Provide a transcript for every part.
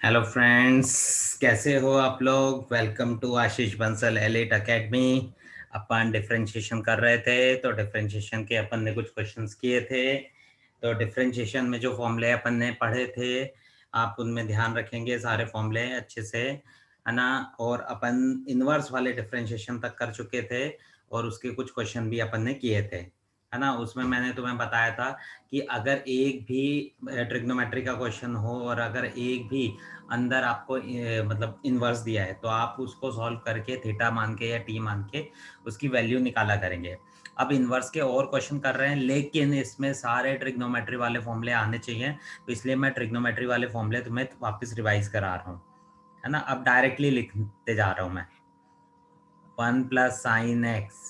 Hello friends, कैसे हो आप लोग। Welcome to Ashish Bansal Elite Academy. अपन डिफरेंशिएशन कर रहे थे, तो डिफरेंशिएशन के अपन ने कुछ क्वेश्चंस किए थे। तो डिफरेंशिएशन में जो फॉर्मूले अपन ने पढ़े थे, आप उनमें ध्यान रखेंगे सारे फॉर्मूले अच्छे से, है ना। और अपन इनवर्स वाले डिफरेंशिएशन तक कर चुके थे और उसके कुछ क्वेश्चन भी अपन ने किए थे, है ना। उसमें मैंने तुम्हें बताया था कि अगर एक भी ट्रिग्नोमेट्री का क्वेश्चन हो और अगर एक भी अंदर आपको मतलब इनवर्स दिया है, तो आप उसको सॉल्व करके थीटा मान के या टी मान के उसकी वैल्यू निकाला करेंगे। अब इनवर्स के और क्वेश्चन कर रहे हैं, लेकिन इसमें सारे ट्रिग्नोमेट्री वाले फॉर्मूले आने चाहिए, तो इसलिए मैं ट्रिग्नोमेट्री वाले फॉर्मूले तुम्हें वापस रिवाइज करा रहा हूँ, है ना। अब डायरेक्टली लिखते जा रहा हूँ मैं। 1 + sin x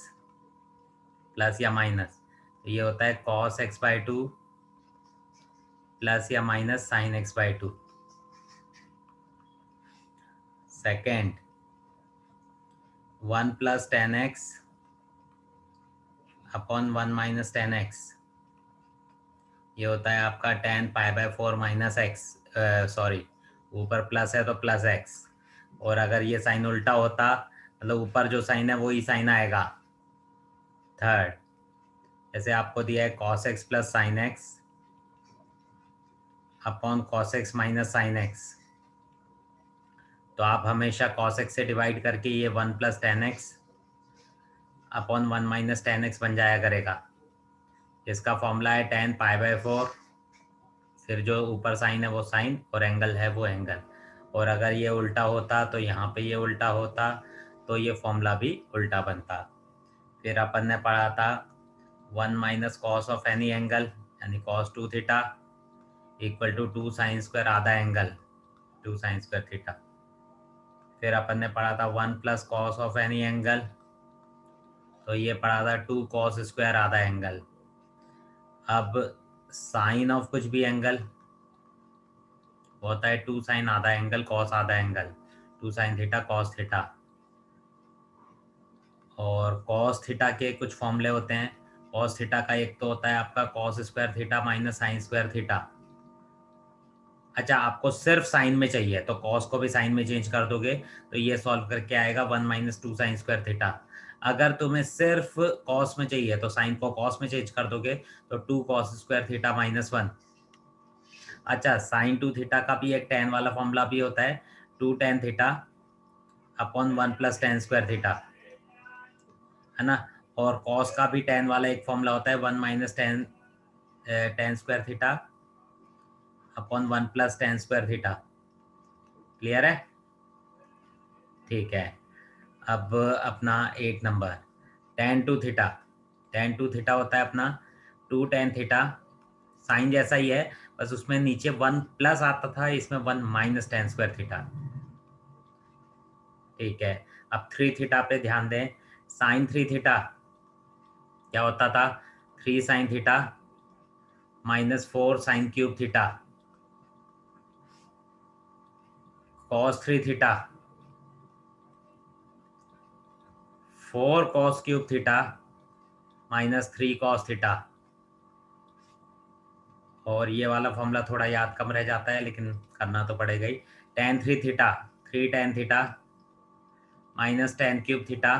प्लस या माइनस, तो ये होता है cos x/2 प्लस या minus sin x/2। Second, 1 + tan x upon 1 - tan x, ये होता है आपका tan π/4 - x। सॉरी, ऊपर प्लस है तो प्लस x, और अगर ये साइन उल्टा होता, मतलब ऊपर जो साइन है वही साइन आएगा। थर्ड, जैसे आपको दिया है cos x + sin x upon cos x - sin x, तो आप हमेशा cos x से डिवाइड करके ये 1 + tan x upon 1 - tan x बन जाया करेगा। इसका फॉर्मूला है tan π/4, फिर जो ऊपर साइन है वो साइन और एंगल है वो एंगल, और अगर ये उल्टा होता तो यहाँ पे ये उल्टा होता, तो ये फॉर्मूला भी उल्टा बनता। फिर अपन ने पढ़ा था 1 - cos ऑफ एनी एंगल यानी cos 2 theta equal to 2 sin square आधा एंगल 2 sin स्क्वायर थीटा। फिर अपन ने पढ़ा था 1 + cos ऑफ एनी एंगल, तो ये पढ़ा था 2 cos स्क्वायर आधा एंगल। अब साइन ऑफ कुछ भी एंगल होता है 2 sin आधा एंगल cos आधा angle, 2 sin theta cos theta. और cos थीटा के कुछ फॉर्मूले होते हैं। cos थीटा का एक तो होता है आपका cos square theta minus sine square theta. अच्छा, आपको सिर्फ साइन में चाहिए तो cos को भी साइन में चेंज कर दोगे, तो ये सॉल्व करके आएगा 1 - 2 sin स्क्वायर थीटा। अगर तुम्हें सिर्फ cos में चाहिए तो साइन को cos में चेंज कर दोगे, तो 2 cos स्क्वायर थीटा -1। अच्छा, साइन 2 थीटा का भी एक tan वाला फॉर्मूला भी होता है, 2 tan theta upon 1 + tan square theta, है ना। और cos का भी tan वाला एक फॉर्मूला होता है 1 - tan square theta upon 1 + tan square theta. Clear है? ठीक है। अब अपना 8 number, tan 2 theta. tan 2 theta होता है अपना 2 tan थीटा, साइन जैसा ही है, बस उसमें नीचे 1 प्लस आता था, इसमें 1 - tan स्क्वायर थीटा। ठीक है। अब 3 थीटा पे ध्यान दें। साइन 3 थीटा क्या होता था, 3 sin theta -4 sin cube theta. cos 3 theta 4 cos cube theta -3 cos theta. और ये वाला फॉर्मूला थोड़ा याद कम रह जाता है, लेकिन करना तो पड़ेगा ही। tan 3 theta 3 tan theta -tan cube theta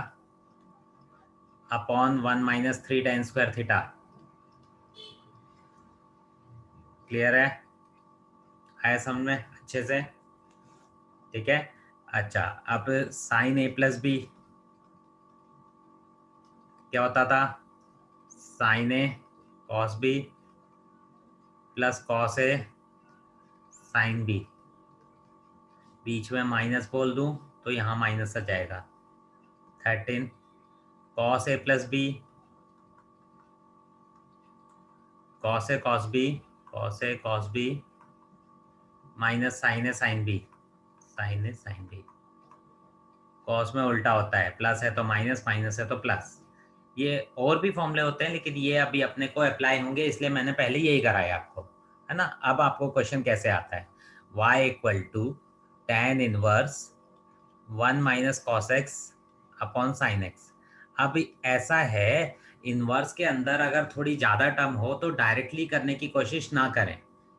upon 1 - 3 tan square theta. Clear है? आया समझ में अच्छे से? ठीक है। अच्छा, अब साइन a + b क्या होता था, sine a cos b plus cos a sine b। बीच में माइनस बोल दूं तो यहाँ माइनस आ जाएगा। 13 cos a + b cos a cos b cos a cos b minus sine a sine b sine a sine b। Cos में उल्टा होता है, प्लस है तो माइनस, माइनस है तो प्लस। ये और भी फॉर्मूले होते हैं, लेकिन ये अभी अपने को अप्लाई होंगे, इसलिए मैंने पहले यही कराया आपको, है ना। अब आपको क्वेश्चन कैसे आता है, y = tan inverse 1 - cos x upon sin x। अब ऐसा है, इनवर्स के अंदर अगर थोड़ी ज़्यादा टर्म हो तो डायरेक्टली करने की कोशिश ना करें,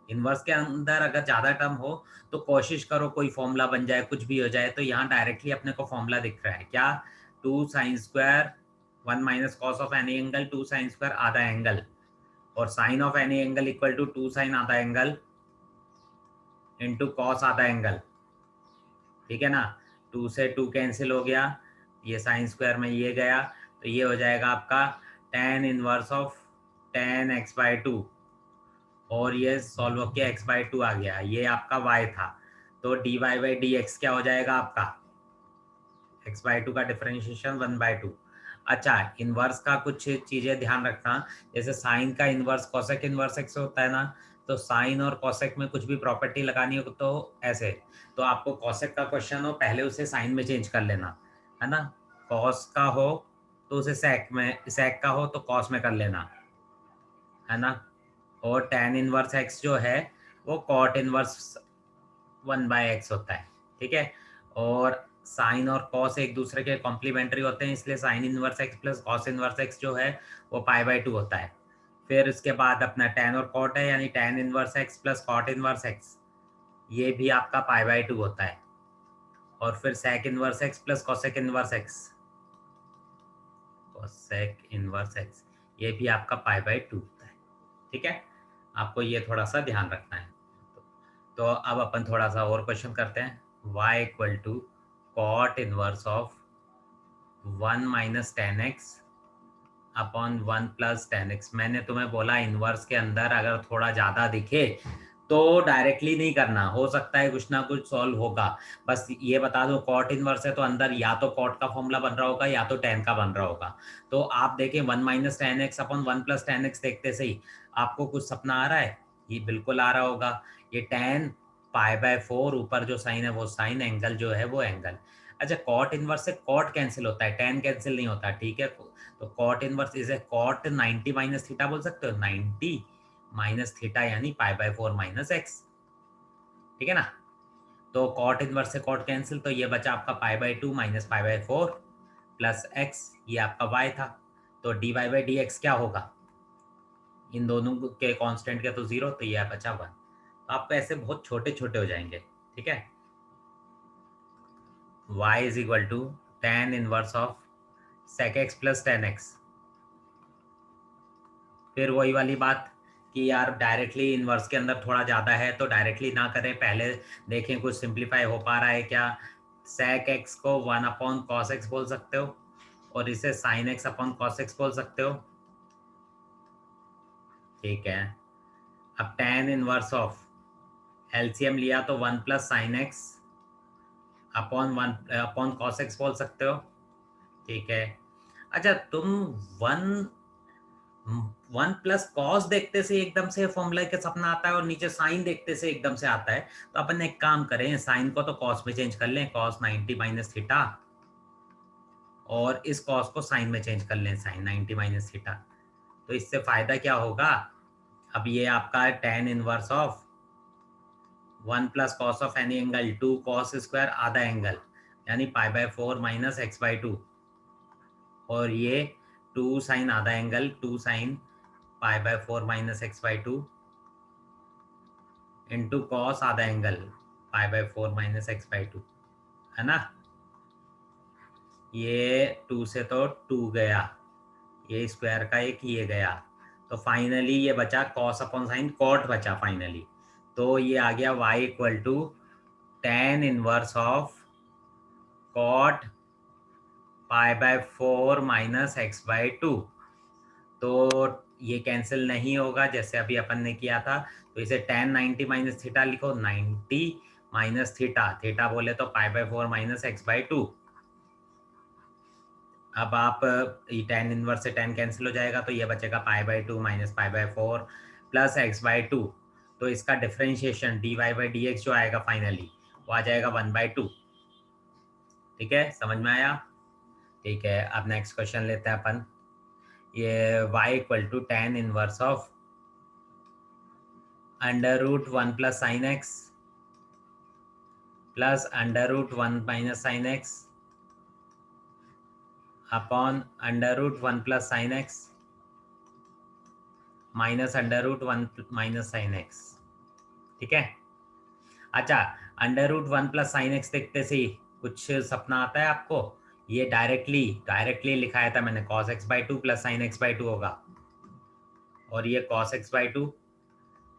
इनवर्स के अंदर अगर ज़्यादा टर्म हो तो कोशिश करो कोई फॉर्मूला बन जाए, कुछ भी हो जाए। तो यहाँ डायरेक्टली अपने को फॉर्मूला दिख रहा है क्या, 2 sine square 1 minus cos of any angle 2 sine square आधा एंगल, और sine of any angle equal to 2 sine आधा एंगल इंटू कॉस आधा एंगल। ठीक है ना, 2 से 2 कैंसिल हो गया, ये साइन स्क्वायर में ये गया, तो ये हो जाएगा आपका tan inverse of tan x/2, और ये सॉल्व होके x/2 आ गया, ये आपका y था। तो dy/dx क्या हो जाएगा आपका, x/2 का डिफरेंशिएशन 1/2। अच्छा, इनवर्स का कुछ चीज़ें ध्यान रखना, जैसे साइन का इनवर्स कोसेक इनवर्स x होता है ना, तो साइन और कोसेक में कुछ भी प्रॉपर्टी लगानी हो तो ऐसे, तो आपको कोसेक का क्वेश्चन हो पहले उसे साइन में चेंज कर लेना, है ना। कॉस का हो तो उसे सेक में, सेक का हो तो कॉस में कर लेना, है ना। और tan इनवर्स x जो है वो कॉट इनवर्स 1/x होता है। ठीक है, और साइन और कॉस एक दूसरे के कॉम्प्लीमेंट्री होते हैं, इसलिए sine inverse x plus cos inverse x जो है वो π/2 होता है। फिर उसके बाद अपना tan और कॉट है, यानी tan inverse x plus cot inverse x, ये भी आपका π/2 होता है। और फिर sec inverse x plus cosec inverse x, cosec inverse x, ये भी आपका π/2 होता है। ठीक है, आपको ये थोड़ा सा ध्यान रखना है। तो अब अपन थोड़ा सा और क्वेश्चन करते हैं। y equal to cot inverse of 1 minus tan x upon 1 plus tan x. मैंने तुम्हें बोला इनवर्स के अंदर अगर थोड़ा ज़्यादा दिखे तो डायरेक्टली नहीं करना, हो सकता है कुछ ना कुछ सॉल्व होगा। बस ये बता दो कॉट इनवर्स है तो अंदर या तो कॉट का फॉर्मूला बन रहा होगा या तो टेन का बन रहा होगा। तो आप देखें 1 minus tan x upon 1 plus tan x, देखते सही आपको कुछ सपना आ रहा है, ये बिल्कुल आ रहा होगा। ये टेन π/4, ऊपर जो साइन है वो साइन, एंगल जो है वो एंगल। अच्छा, कॉट इनवर्स से कॉट कैंसिल होता है, टेन कैंसिल नहीं होता। ठीक है, तो cot inverse is a cot 90 minus theta बोल सकते हो, 90 माइनस थीटा यानी π/4 माइनस एक्स। ठीक है ना, तो कॉट इनवर्स से कॉट कैंसिल, तो ये बचा आपका π/2 माइनस π/4 प्लस एक्स, ये आपका y था। तो dy/dx क्या होगा, इन दोनों के कांस्टेंट के तो जीरो, तो ये बचा 1। तो आपको ऐसे बहुत छोटे छोटे हो जाएंगे। ठीक है, y is equal to tan inverse of sec x plus tan x। फिर वही वाली बात कि यार डायरेक्टली इनवर्स के अंदर थोड़ा ज़्यादा है तो डायरेक्टली ना करें, पहले देखें कुछ सिंप्लीफाई हो पा रहा है क्या। sec x को 1 अपॉन कॉस एक्स बोल सकते हो, और इसे sin x upon cos x बोल सकते हो। ठीक है, अब tan इनवर्स ऑफ एलसीएम लिया तो 1 plus sine x upon 1 upon cos x बोल सकते हो। ठीक है, अच्छा तुम 1 1 प्लस कॉस देखते से एकदम से फॉर्मूला के सपना आता है और नीचे साइन देखते से एकदम से आता है, तो अपन एक काम करें, साइन को तो कॉस में चेंज कर लें, कॉस 90 माइनस थीटा, और इस कॉस को साइन में चेंज कर लें, साइन 90 माइनस थीटा। तो इससे फायदा क्या होगा, अब ये आपका tan inverse of 1 plus cos of any angle 2 cos square आधा एंगल, यानी π/4 माइनस x/2, और ये 2 साइन आधा angle 2 sine π/4 minus x/2 into cos आधा एंगल π/4 माइनस x/2, है ना। ये 2 से तो 2 गया, ये स्क्वायर का एक ये गया, तो फाइनली ये बचा कॉस अपॉन साइन, कॉट बचा फाइनली। तो ये आ गया y equal to tan inverse of cot π/4 minus x/2। तो ये कैंसिल नहीं होगा जैसे अभी अपन ने किया था, तो इसे tan 90 माइनस थीटा लिखो, 90 माइनस थीटा, थीटा बोले तो π/4 माइनस x/2। अब आप tan इनवर्स से tan कैंसिल हो जाएगा, तो ये बचेगा π/2 माइनस π/4 प्लस x/2। तो इसका डिफरेंशिएशन dy/dx जो आएगा फाइनली वो आ जाएगा 1/2। ठीक है, समझ में आया। ठीक है, अब नेक्स्ट क्वेश्चन लेते हैं अपन। ये y equal to tan inverse of √1 plus sine x plus √1 minus sine x upon √1 plus sine x minus √1 minus sine x. ठीक है। अच्छा, under root 1 plus sine x देखते से ही कुछ सपना आता है आपको? ये डायरेक्टली लिखाया था मैंने, cos x by two plus sine x by to होगा, और ये cos x by to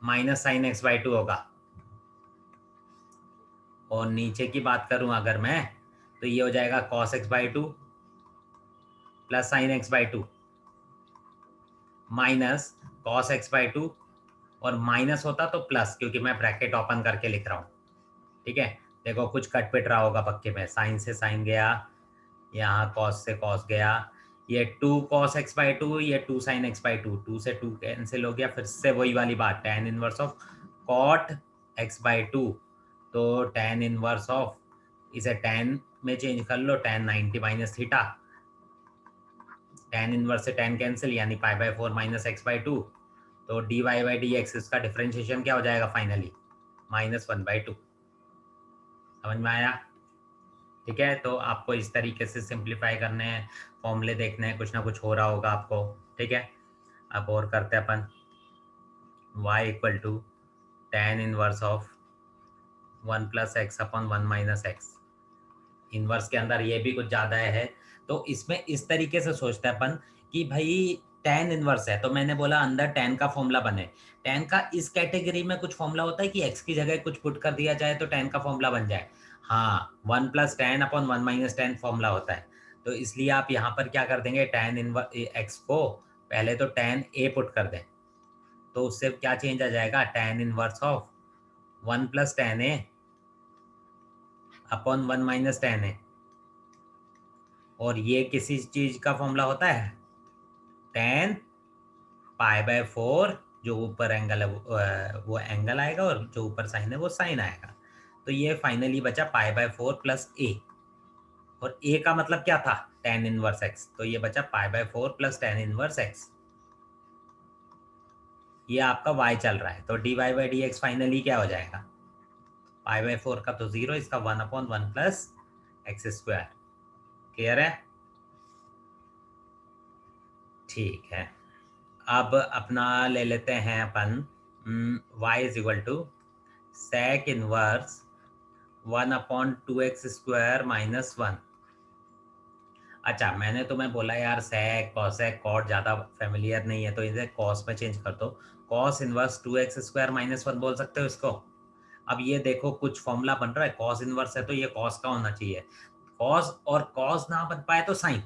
minus sine x by to होगा। और नीचे की बात करूं अगर मैं, तो ये हो जाएगा cos x by two plus sine x by to minus cos x by to, और माइनस होता तो प्लस, क्योंकि मैं ब्रैकेट ओपन करके लिख रहा हूँ। ठीक है, देखो कुछ कट पिट रहा होगा पक्के में, साइन से साइन गया, यहाँ कॉस से कॉस गया, ये two cos x by two, ये two sine x by two, two से टू कैंसिल हो गया, फिर से वही वाली बात, tan inverse of cot x by two, तो टेन इनवर्स ऑफ, इसे टेन में चेंज कर लो, tan 90 minus theta, tan inverse से टेन कैंसिल, यानी pi by four minus x by two, तो d y by d x, इसका differentiation क्या हो जाएगा finally, minus one by two. समझ में आया? ठीक है, तो आपको इस तरीके से सिंप्लीफाई करने हैं, फॉर्मूले देखने हैं, कुछ ना कुछ हो रहा होगा आपको। ठीक है, अब और करते हैं अपन, y equal to tan inverse of one plus x upon one minus x. Inverse के अंदर ये भी कुछ ज़्यादा है, तो इसमें इस तरीके से सोचते हैं अपन कि भाई टेन इनवर्स है, तो मैंने बोला अंदर टेन का फॉर्मूला बने। टेन का इस कैटेगरी में कुछ फॉर्मूला होता है कि एक्स की जगह कुछ पुट कर दिया जाए तो टेन का फॉर्मूला बन जाए। हाँ, one plus ten upon one minus ten formula होता है। तो इसलिए आप यहाँ पर क्या कर देंगे, टेन इनवर्स एक्स को पहले तो टेन ए पुट कर दें, तो उससे क्या चेंज आ जाएगा, tan inverse of one plus tan A upon one minus tan A. और ये किसी चीज का फॉर्मूला होता है, टेन पाई बाय फोर, जो ऊपर एंगल है वो एंगल आएगा, और जो ऊपर साइन है वो साइन आएगा। तो ये फाइनली बचा पाई बाय फोर प्लस ए, और ए का मतलब क्या था, टेन इनवर्स एक्स, तो ये बचा pi by four plus tan inverse x. ये आपका y चल रहा है, तो d y by d x finally क्या हो जाएगा, पाई बाय फोर का तो जीरो, इसका one upon one plus x square. Clear है? ठीक है, अब अपना ले लेते हैं अपन y is equal to sec inverse one upon two x square minus one. अच्छा, मैंने तुम्हें बोला यार sec cosec cot ज़्यादा फेमिलियर नहीं है, तो इसे cos में चेंज कर दो, cos inverse two x square minus one बोल सकते हो इसको। अब ये देखो कुछ फॉर्मूला बन रहा है, cos इनवर्स है तो ये cos का होना चाहिए, cos और cos ना बन पाए तो sin,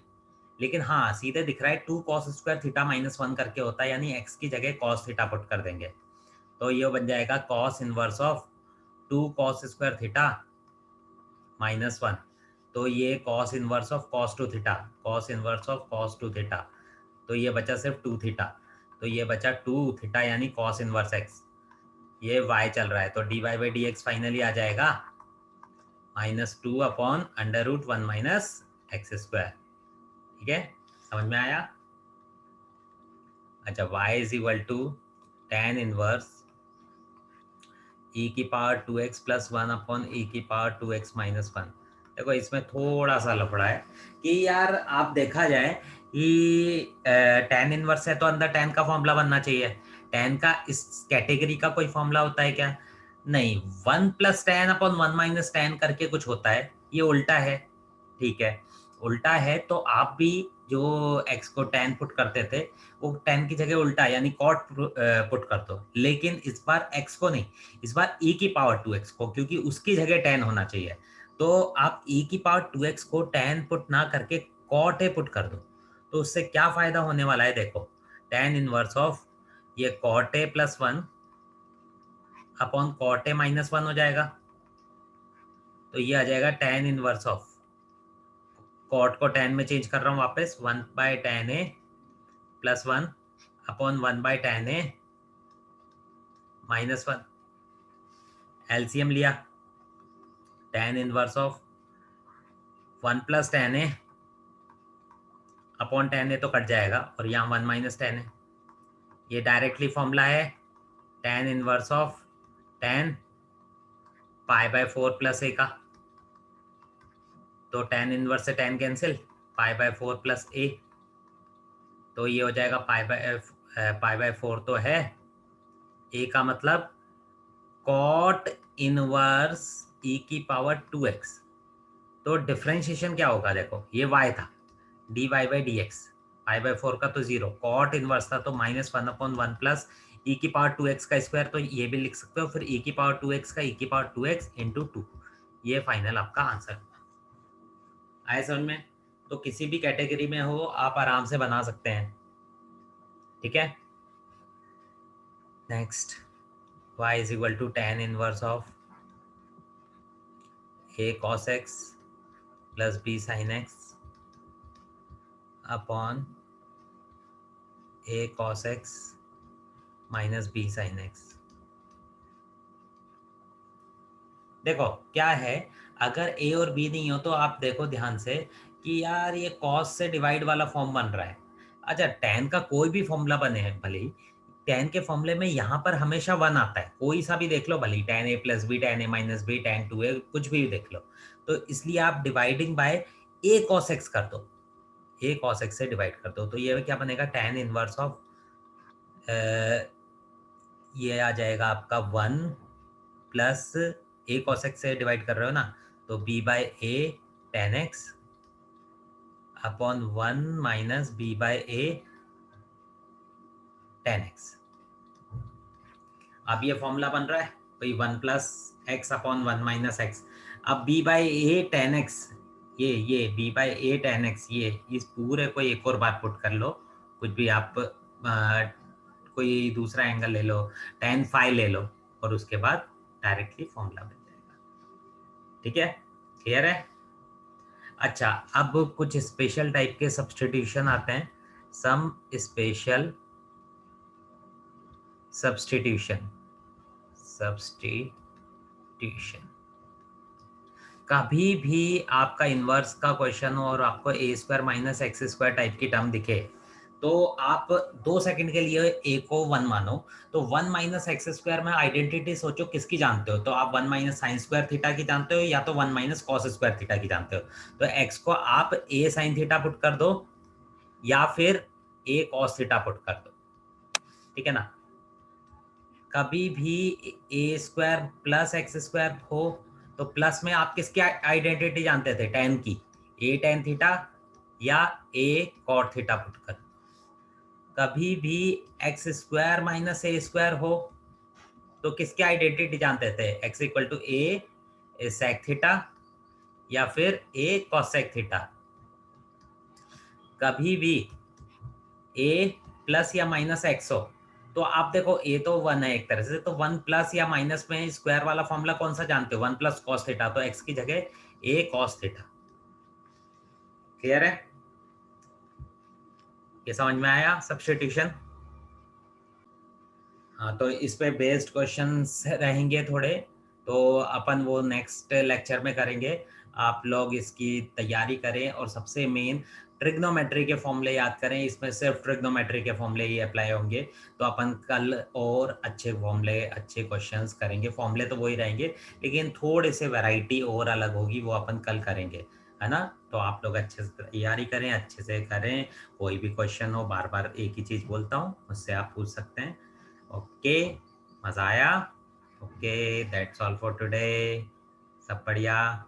लेकिन हाँ सीधे दिख रहा है two cos square theta minus one करके होता है, यानी x की जगह cos थीटा पुट कर देंगे, तो ये बन जाएगा cos inverse of two cos square theta minus one, तो ये cos inverse of cos two theta, cos inverse of cos two theta, तो ये बचा सिर्फ टू थीटा, तो ये बचा टू थीटा यानी cos इनवर्स x। ये y चल रहा है, तो d y by d x finally आ जाएगा minus two upon under root one minus x square. ठीक है, समझ में आया? अच्छा, y is equal to tan inverse e की power two x plus one upon e की power two x minus one. देखो इसमें थोड़ा सा लफड़ा है कि यार आप देखा जाए कि टेन इनवर्स है तो अंदर टेन का फॉर्मूला बनना चाहिए, टेन का इस कैटेगरी का कोई फॉर्मूला होता है क्या? नहीं, one plus ten upon one minus ten करके कुछ होता है, ये उल्टा है। ठीक है, उल्टा है तो आप भी जो एक्स को टेन पुट करते थे वो टेन की जगह उल्टा यानी कॉट पुट कर दो, लेकिन इस बार एक्स को नहीं, इस बार e की पावर टू एक्स को, क्योंकि उसकी जगह टेन होना चाहिए, तो आप e की पावर टू एक्स को टेन पुट ना करके कॉट ए पुट कर दो, तो उससे क्या फायदा होने वाला है, देखो टेन इनवर्स ऑफ ये cot A plus one upon cot A minus one हो जाएगा, तो ये आ जाएगा टेन इनवर्स ऑफ, कॉट को टेन में चेंज कर रहा हूँ वापस, one by tan A plus one upon one by tan A minus one. LCM लिया, tan inverse of one plus tan A upon tan A तो कट जाएगा, और यहाँ वन माइनस टेन है, ये डायरेक्टली फॉर्मूला है tan inverse of tan pi by four plus A का, तो टेन इनवर्स से tan cancel, pi by four plus A, तो ये हो जाएगा पाई बाय फोर तो है, ए का मतलब कॉट इनवर्स e की पावर 2x। तो डिफरेंशिएशन क्या होगा, देखो ये y था dy by d x, pi by 4 का तो 0, कॉट इनवर्स था तो -1/1 प्लस e की पावर 2x का स्क्वायर, तो ये भी लिख सकते हो, फिर e की पावर 2x का e की पावर 2x इंटू 2। ये फाइनल आपका आंसर आए समझ में। तो किसी भी कैटेगरी में हो आप आराम से बना सकते हैं, ठीक है। Next, y is equal to tan inverse of a cos x plus b sin x upon a cos x minus b sin x। देखो क्या है, अगर a और b नहीं हो तो आप देखो ध्यान से कि यार ये cos से डिवाइड वाला फॉर्म बन रहा है। अच्छा, tan का कोई भी फॉर्मूला बने है भले ही, tan के फॉर्मूले में यहाँ पर हमेशा 1 आता है, कोई सा भी देख लो भले ही, tan a plus b, tan a minus b, tan 2a, कुछ भी देख लो। तो इसलिए आप dividing by a cos x कर दो, a cos x से डिवाइड कर दो, तो ये क्या बनेगा, tan इनवर्स ऑफ ये आ जाएगा आपका 1 प्लस a cos x से डिवाइड कर रहे हो ना, तो b by A tan x upon 1 minus b by A tan x। अब ये फॉर्मूला बन रहा है भाई 1 plus x upon 1 minus x. अब b by A tan x, ये b by A tan x, ये इस पूरे को एक और बार पुट कर लो, कुछ भी आप कोई दूसरा एंगल ले लो, tan फाई ले लो, और उसके बाद डायरेक्टली फॉर्मूला बन जाएगा, ठीक है, क्लियर है। अच्छा, अब कुछ स्पेशल टाइप के सब्स्टिट्यूशन आते हैं, सम स्पेशल सब्स्टिट्यूशन। कभी भी आपका इन्वर्स का क्वेश्चन हो और आपको A square minus x square type की टर्म दिखे, तो आप 2 सेकंड के लिए ए को 1 मानो, तो 1 माइनस एक्स स्क्वायर में आइडेंटिटी सोचो किसकी जानते हो, तो आप 1 माइनस साइन स्क्वायर थीटा की जानते हो, या तो 1 माइनस कॉस स्क्वायर थीटा की जानते हो। तो एक्स को आप ए साइन थीटा पुट कर दो, या फिर ए कॉस थीटा पुट कर दो, ठीक है ना। कभी भी ए स्क्वायर प्लस एक्स स्क्वायर हो तो प्लस में आप किसकी आइडेंटिटी जानते थे, tan की, ए tan थीटा या ए cot थीटा पुट कर। कभी भी x square minus a square हो तो किसकी आइडेंटिटी जानते थे, x equal to a sec theta या फिर ए cosec थीटा। कभी भी a प्लस या माइनस एक्स हो तो आप देखो a तो 1 है एक तरह से, तो 1 प्लस या माइनस में स्क्वायर वाला फॉर्मूला कौन सा जानते हो, 1 प्लस कॉस थीटा, तो x की जगह a कॉस थीटा। क्लियर है, ये समझ में आया सब्स्टिट्यूशन। हाँ, तो इस पे बेस्ड क्वेश्चंस रहेंगे थोड़े, तो अपन वो नेक्स्ट लेक्चर में करेंगे। आप लोग इसकी तैयारी करें और सबसे मेन ट्रिग्नोमेट्री के फॉर्मूले याद करें, इसमें सिर्फ ट्रिग्नोमेट्री के फॉर्मूले ही अप्लाई होंगे। तो अपन कल और अच्छे फॉर्मूले, अच्छे क्वेश्चंस करेंगे, फॉर्मूले तो वही रहेंगे लेकिन थोड़े से वैरायटी और अलग होगी, वो अपन कल करेंगे, है ना। तो आप लोग अच्छे से तैयारी करें, अच्छे से करें, कोई भी क्वेश्चन हो, बार बार एक ही चीज़ बोलता हूँ, उससे आप पूछ सकते हैं। ओके, मजा आया। Okay, that's all for today. सब बढ़िया।